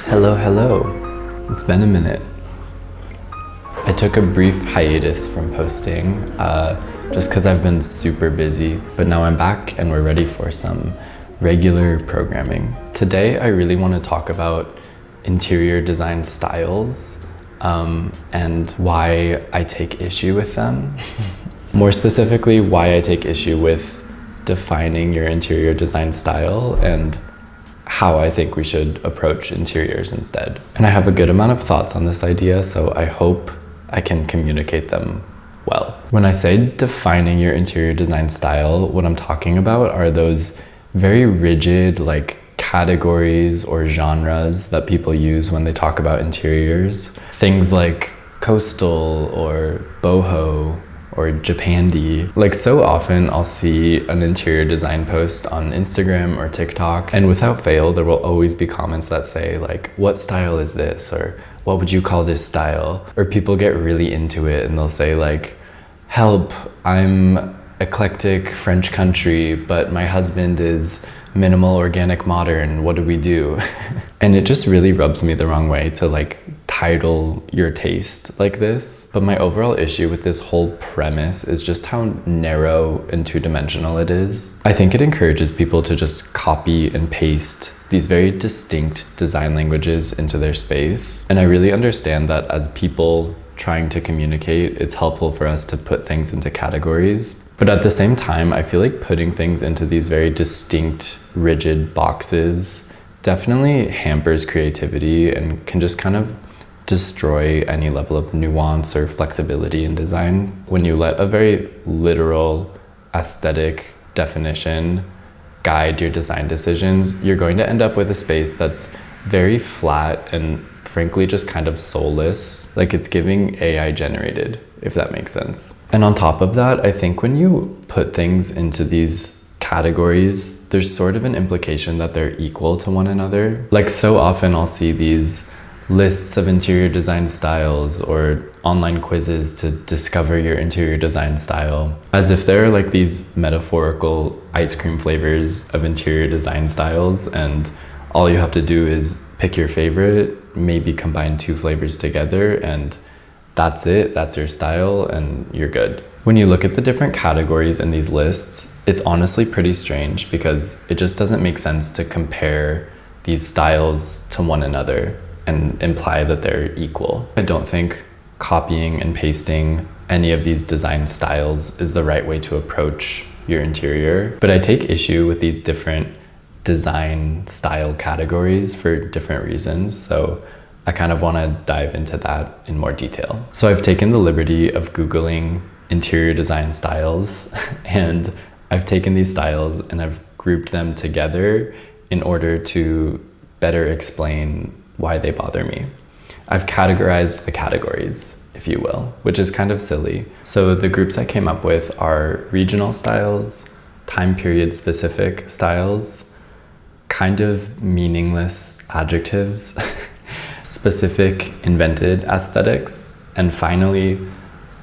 Hello, hello. It's been a minute. I took a brief hiatus from posting just because I've been super busy, but now I'm back and we're ready for some regular programming. Today, I really want to talk about interior design styles and why I take issue with them. More specifically, why I take issue with defining your interior design style and how I think we should approach interiors instead. And I have a good amount of thoughts on this idea, so I hope I can communicate them well. When I say defining your interior design style, what I'm talking about are those very rigid categories or genres that people use when they talk about interiors. Things like coastal or boho or Japandi. So often I'll see an interior design post on Instagram or TikTok, and without fail, there will always be comments that say what style is this? Or what would you call this style? Or people get really into it and they'll say help, I'm eclectic French country, but my husband is minimal organic modern, what do we do? And it just really rubs me the wrong way to title your taste like this. But my overall issue with this whole premise is just how narrow and two-dimensional it is. I think it encourages people to just copy and paste these very distinct design languages into their space. And I really understand that as people trying to communicate, it's helpful for us to put things into categories. But at the same time, I feel like putting things into these very distinct, rigid boxes definitely hampers creativity and can just kind of destroy any level of nuance or flexibility in design. When you let a very literal aesthetic definition guide your design decisions, you're going to end up with a space that's very flat and frankly just kind of soulless. It's giving AI generated, if that makes sense. And on top of that, I think when you put things into these categories, there's sort of an implication that they're equal to one another. So often I'll see these lists of interior design styles or online quizzes to discover your interior design style, as if they're these metaphorical ice cream flavors of interior design styles, and all you have to do is pick your favorite, maybe combine two flavors together, and that's it, that's your style, and you're good. When you look at the different categories in these lists, it's honestly pretty strange because it just doesn't make sense to compare these styles to one another and imply that they're equal. I don't think copying and pasting any of these design styles is the right way to approach your interior, but I take issue with these different design style categories for different reasons. So I kind of want to dive into that in more detail. So I've taken the liberty of Googling interior design styles and I've taken these styles and I've grouped them together in order to better explain why they bother me. I've categorized the categories, if you will, which is kind of silly. So the groups I came up with are regional styles, time period specific styles, kind of meaningless adjectives, specific invented aesthetics, and finally,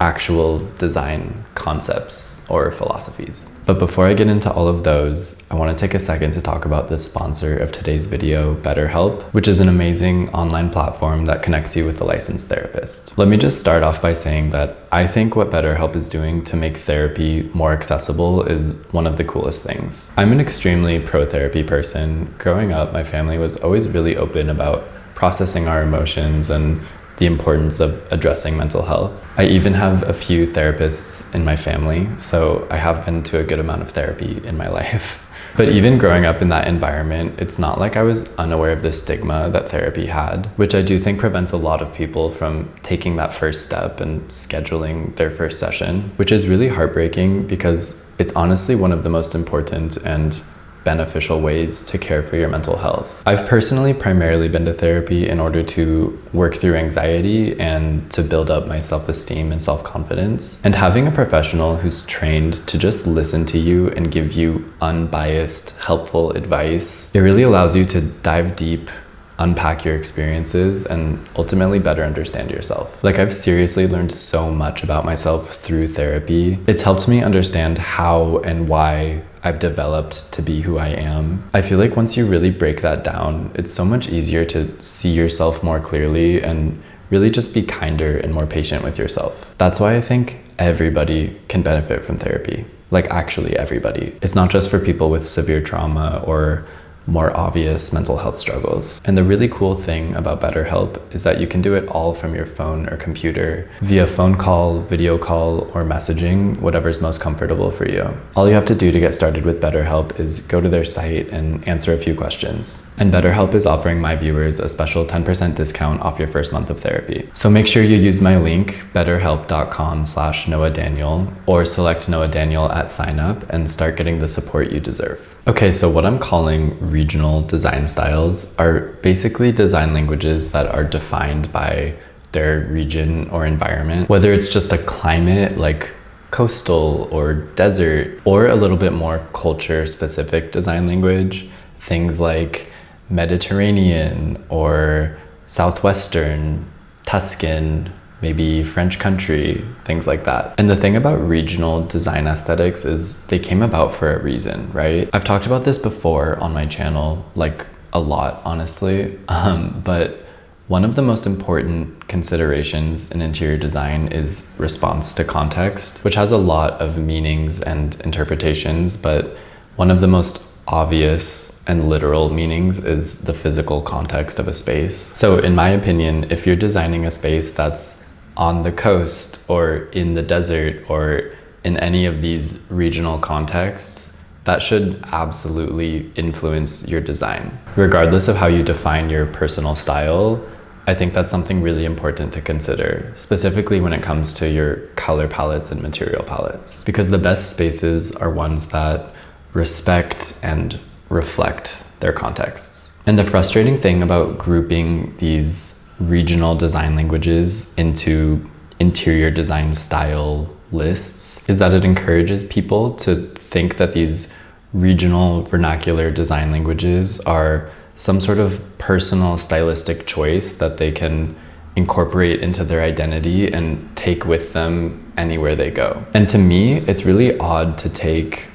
actual design concepts or philosophies. But before I get into all of those, I want to take a second to talk about the sponsor of today's video, BetterHelp, which is an amazing online platform that connects you with a licensed therapist. Let me just start off by saying that I think what BetterHelp is doing to make therapy more accessible is one of the coolest things. I'm an extremely pro-therapy person. Growing up, my family was always really open about processing our emotions and the importance of addressing mental health. I even have a few therapists in my family, so I have been to a good amount of therapy in my life. But even growing up in that environment, it's not like I was unaware of the stigma that therapy had, which I do think prevents a lot of people from taking that first step and scheduling their first session, which is really heartbreaking because it's honestly one of the most important and beneficial ways to care for your mental health. I've personally primarily been to therapy in order to work through anxiety and to build up my self-esteem and self-confidence. And having a professional who's trained to just listen to you and give you unbiased, helpful advice, it really allows you to dive deep, unpack your experiences, and ultimately better understand yourself. I've seriously learned so much about myself through therapy. It's helped me understand how and why I've developed to be who I am. I feel like once you really break that down, it's so much easier to see yourself more clearly and really just be kinder and more patient with yourself. That's why I think everybody can benefit from therapy. Like actually everybody. It's not just for people with severe trauma or more obvious mental health struggles. And the really cool thing about BetterHelp is that you can do it all from your phone or computer via phone call, video call, or messaging, whatever's most comfortable for you. All you have to do to get started with BetterHelp is go to their site and answer a few questions. And BetterHelp is offering my viewers a special 10% discount off your first month of therapy. So make sure you use my link, betterhelp.com/noahdaniel, or select Noah Daniel at sign up and start getting the support you deserve. Okay, so what I'm calling regional design styles are basically design languages that are defined by their region or environment, whether it's just a climate like coastal or desert, or a little bit more culture specific design language, things like Mediterranean or Southwestern, Tuscan, maybe French country, things like that. And the thing about regional design aesthetics is they came about for a reason, right? I've talked about this before on my channel, like a lot, honestly. But one of the most important considerations in interior design is response to context, which has a lot of meanings and interpretations, but one of the most obvious and literal meanings is the physical context of a space. So in my opinion, if you're designing a space that's on the coast or in the desert or in any of these regional contexts, that should absolutely influence your design. Regardless of how you define your personal style, I think that's something really important to consider, specifically when it comes to your color palettes and material palettes, because the best spaces are ones that respect and reflect their contexts. And the frustrating thing about grouping these regional design languages into interior design style lists is that it encourages people to think that these regional vernacular design languages are some sort of personal stylistic choice that they can incorporate into their identity and take with them anywhere they go. And to me, it's really odd to take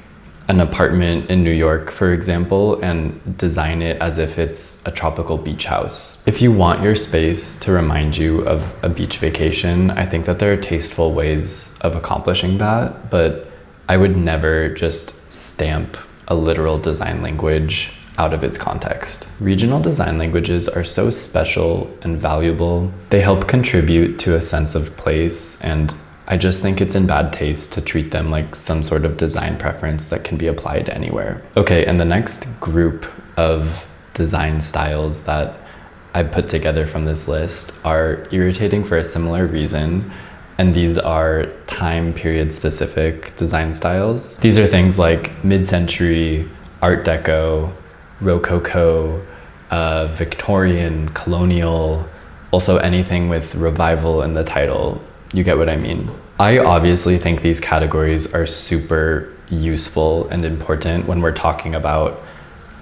an apartment in New York, for example, and design it as if it's a tropical beach house. If you want your space to remind you of a beach vacation, I think that there are tasteful ways of accomplishing that, but I would never just stamp a literal design language out of its context. Regional design languages are so special and valuable. They help contribute to a sense of place, and I just think it's in bad taste to treat them like some sort of design preference that can be applied anywhere. Okay, and the next group of design styles that I put together from this list are irritating for a similar reason, and these are time period specific design styles. These are things like mid-century, Art Deco, Rococo, Victorian, colonial, also anything with revival in the title. You get what I mean. I obviously think these categories are super useful and important when we're talking about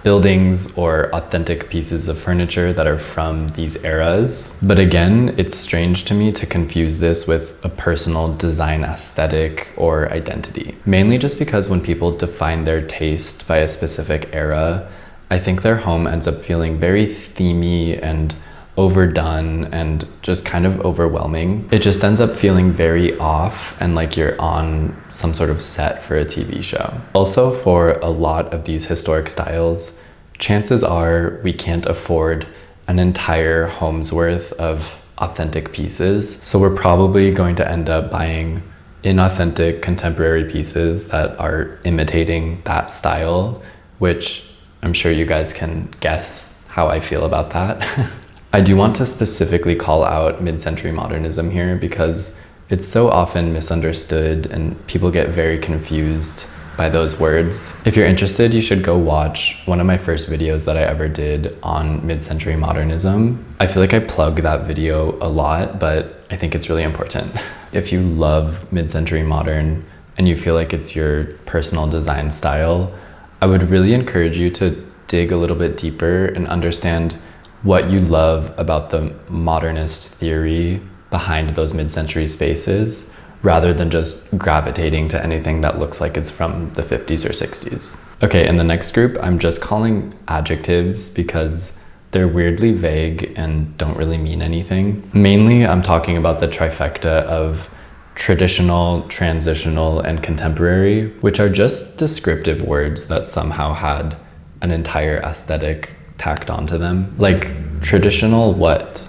buildings or authentic pieces of furniture that are from these eras. But again, it's strange to me to confuse this with a personal design aesthetic or identity. Mainly just because when people define their taste by a specific era, I think their home ends up feeling very themey and overdone and just kind of overwhelming. It just ends up feeling very off and like you're on some sort of set for a TV show. Also, for a lot of these historic styles, chances are we can't afford an entire home's worth of authentic pieces. So we're probably going to end up buying inauthentic contemporary pieces that are imitating that style, which I'm sure you guys can guess how I feel about that. I do want to specifically call out mid-century modernism here because it's so often misunderstood and people get very confused by those words. If you're interested, you should go watch one of my first videos that I ever did on mid-century modernism. I feel like I plug that video a lot, but I think it's really important. If you love mid-century modern and you feel like it's your personal design style, I would really encourage you to dig a little bit deeper and understand what you love about the modernist theory behind those mid-century spaces, rather than just gravitating to anything that looks like it's from the 50s or 60s. Okay, in the next group, I'm just calling adjectives because they're weirdly vague and don't really mean anything. Mainly, I'm talking about the trifecta of traditional, transitional, and contemporary, which are just descriptive words that somehow had an entire aesthetic tacked onto them. Like, traditional what?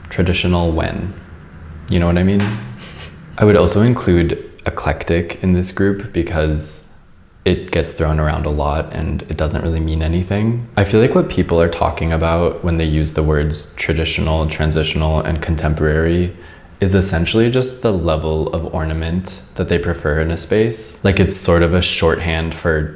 Traditional when? You know what I mean? I would also include eclectic in this group because it gets thrown around a lot and it doesn't really mean anything. I feel like what people are talking about when they use the words traditional, transitional, and contemporary is essentially just the level of ornament that they prefer in a space. Like, it's sort of a shorthand for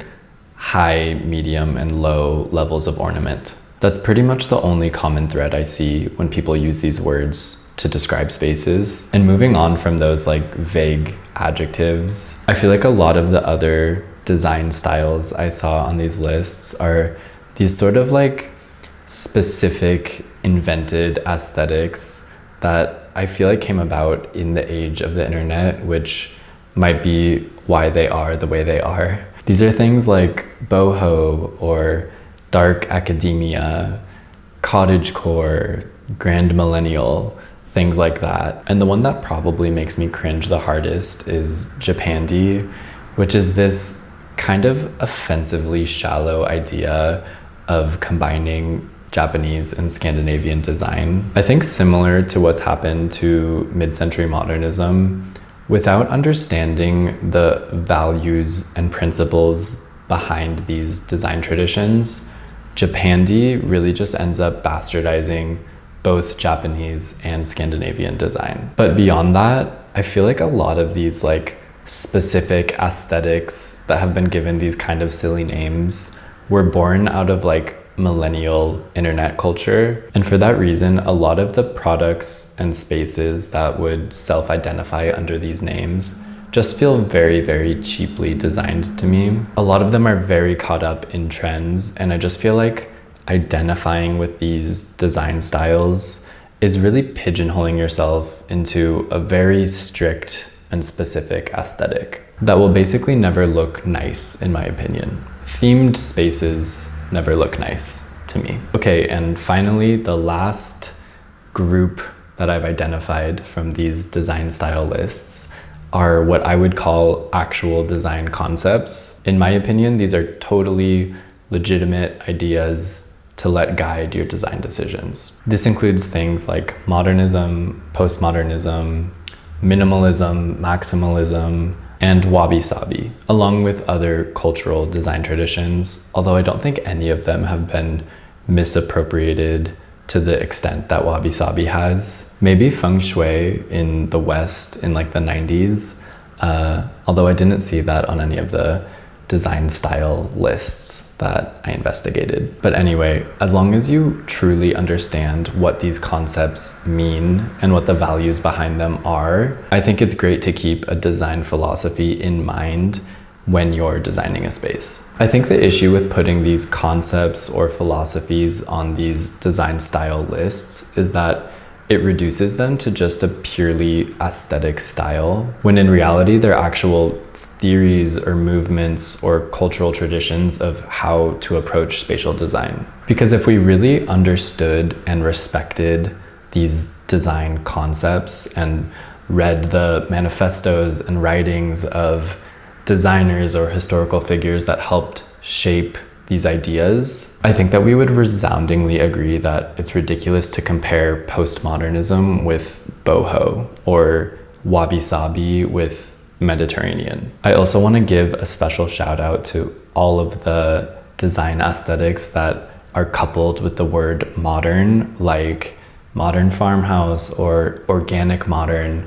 high, medium, and low levels of ornament. That's pretty much the only common thread I see when people use these words to describe spaces. And moving on from those like vague adjectives, I feel like a lot of the other design styles I saw on these lists are these sort of like specific invented aesthetics that I feel like came about in the age of the internet, which might be why they are the way they are. These are things like boho or dark academia, cottagecore, grand millennial, things like that. And the one that probably makes me cringe the hardest is Japandi, which is this kind of offensively shallow idea of combining Japanese and Scandinavian design. I think similar to what's happened to mid-century modernism, without understanding the values and principles behind these design traditions, Japandi really just ends up bastardizing both Japanese and Scandinavian design. But beyond that, I feel like a lot of these like specific aesthetics that have been given these kind of silly names were born out of like millennial internet culture. And for that reason, a lot of the products and spaces that would self-identify under these names just feel very, very cheaply designed to me. A lot of them are very caught up in trends, and I just feel like identifying with these design styles is really pigeonholing yourself into a very strict and specific aesthetic that will basically never look nice, in my opinion. Themed spaces never look nice to me. Okay, and finally, the last group that I've identified from these design style lists are what I would call actual design concepts. In my opinion, these are totally legitimate ideas to let guide your design decisions. This includes things like modernism, postmodernism, minimalism, maximalism, and wabi-sabi, along with other cultural design traditions, although I don't think any of them have been misappropriated to the extent that wabi-sabi has. Maybe feng shui in the West in like the 90s, although I didn't see that on any of the design style lists that I investigated. But anyway, as long as you truly understand what these concepts mean and what the values behind them are, I think it's great to keep a design philosophy in mind when you're designing a space. I think the issue with putting these concepts or philosophies on these design style lists is that it reduces them to just a purely aesthetic style, when in reality they're actual theories or movements or cultural traditions of how to approach spatial design. Because if we really understood and respected these design concepts and read the manifestos and writings of designers or historical figures that helped shape these ideas, I think that we would resoundingly agree that it's ridiculous to compare postmodernism with boho or wabi-sabi with Mediterranean. I also want to give a special shout out to all of the design aesthetics that are coupled with the word modern, like modern farmhouse or organic modern,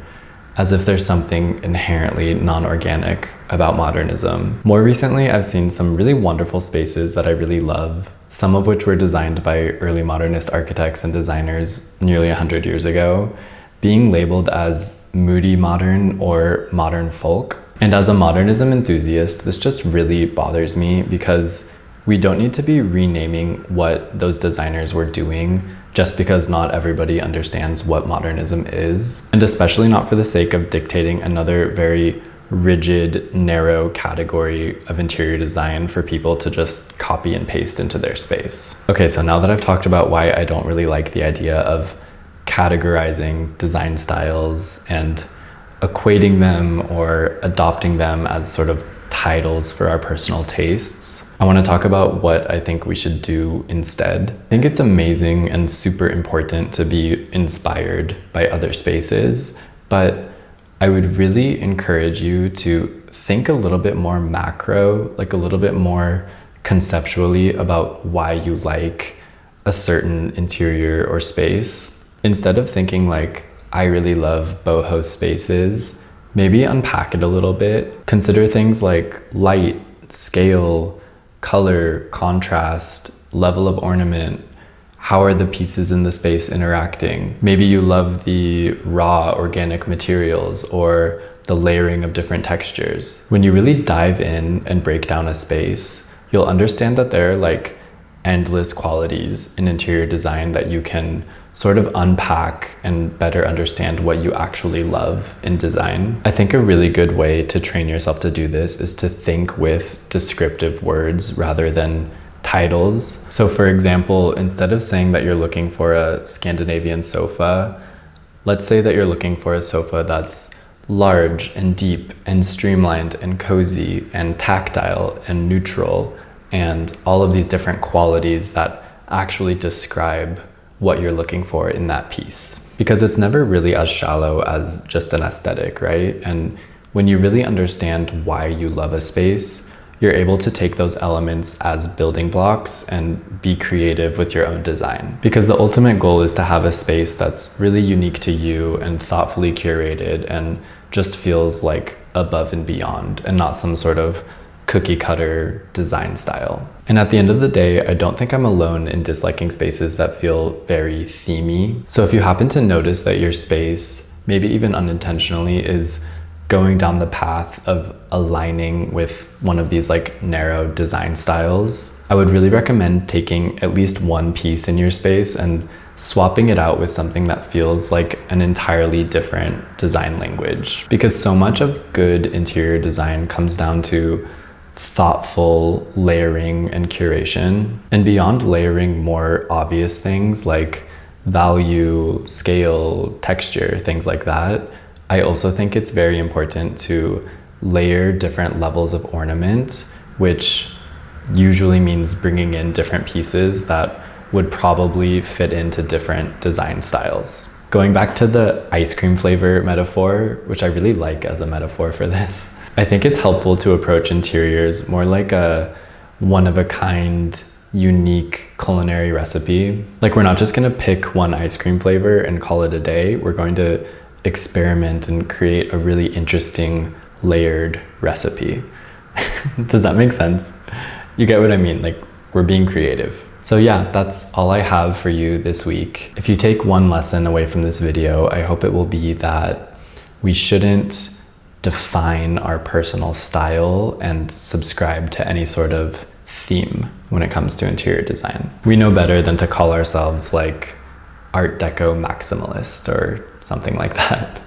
as if there's something inherently non-organic about modernism. More recently, I've seen some really wonderful spaces that I really love, some of which were designed by early modernist architects and designers nearly 100 years ago, being labeled as moody modern or modern folk. And as a modernism enthusiast, this just really bothers me because we don't need to be renaming what those designers were doing just because not everybody understands what modernism is, and especially not for the sake of dictating another very rigid, narrow category of interior design for people to just copy and paste into their space. Okay, so now that I've talked about why I don't really like the idea of categorizing design styles and equating them or adopting them as sort of titles for our personal tastes, I want to talk about what I think we should do instead. I think it's amazing and super important to be inspired by other spaces, but I would really encourage you to think a little bit more macro, like a little bit more conceptually about why you like a certain interior or space. Instead of thinking like, I really love boho spaces, maybe unpack it a little bit. Consider things like light, scale, color, contrast, level of ornament. How are the pieces in the space interacting? Maybe you love the raw organic materials or the layering of different textures. When you really dive in and break down a space, you'll understand that there are like endless qualities in interior design that you can sort of unpack and better understand what you actually love in design. I think a really good way to train yourself to do this is to think with descriptive words rather than titles. So for example, instead of saying that you're looking for a Scandinavian sofa, let's say that you're looking for a sofa that's large and deep and streamlined and cozy and tactile and neutral and all of these different qualities that actually describe what you're looking for in that piece. Because it's never really as shallow as just an aesthetic, right? And when you really understand why you love a space, you're able to take those elements as building blocks and be creative with your own design. Because the ultimate goal is to have a space that's really unique to you and thoughtfully curated and just feels like above and beyond and not some sort of cookie cutter design style. And at the end of the day, I don't think I'm alone in disliking spaces that feel very themey. So if you happen to notice that your space, maybe even unintentionally, is going down the path of aligning with one of these like narrow design styles, I would really recommend taking at least one piece in your space and swapping it out with something that feels like an entirely different design language. Because so much of good interior design comes down to thoughtful layering and curation. And beyond layering more obvious things like value, scale, texture, things like that, I also think it's very important to layer different levels of ornament, which usually means bringing in different pieces that would probably fit into different design styles. Going back to the ice cream flavor metaphor, which I really like as a metaphor for this, I think it's helpful to approach interiors more like a one-of-a-kind, unique culinary recipe. Like, we're not just gonna pick one ice cream flavor and call it a day. We're going to experiment and create a really interesting layered recipe. Does that make sense? You get what I mean? Like, we're being creative. So yeah, that's all I have for you this week. If you take one lesson away from this video, I hope it will be that we shouldn't define our personal style and subscribe to any sort of theme when it comes to interior design. We know better than to call ourselves like Art Deco maximalist or something like that.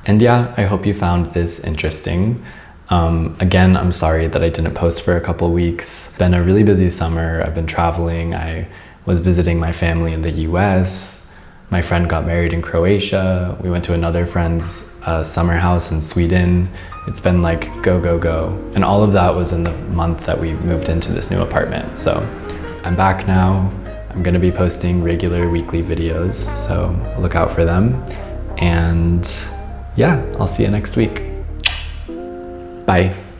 And yeah, I hope you found this interesting. Again, I'm sorry that I didn't post for a couple weeks. It's been a really busy summer. I've been traveling. I was visiting my family in the US. My friend got married in Croatia. We went to another friend's summer house in Sweden. It's been like go, go, go. And all of that was in the month that we moved into this new apartment. So I'm back now. I'm gonna be posting regular weekly videos, so look out for them. And yeah, I'll see you next week. Bye.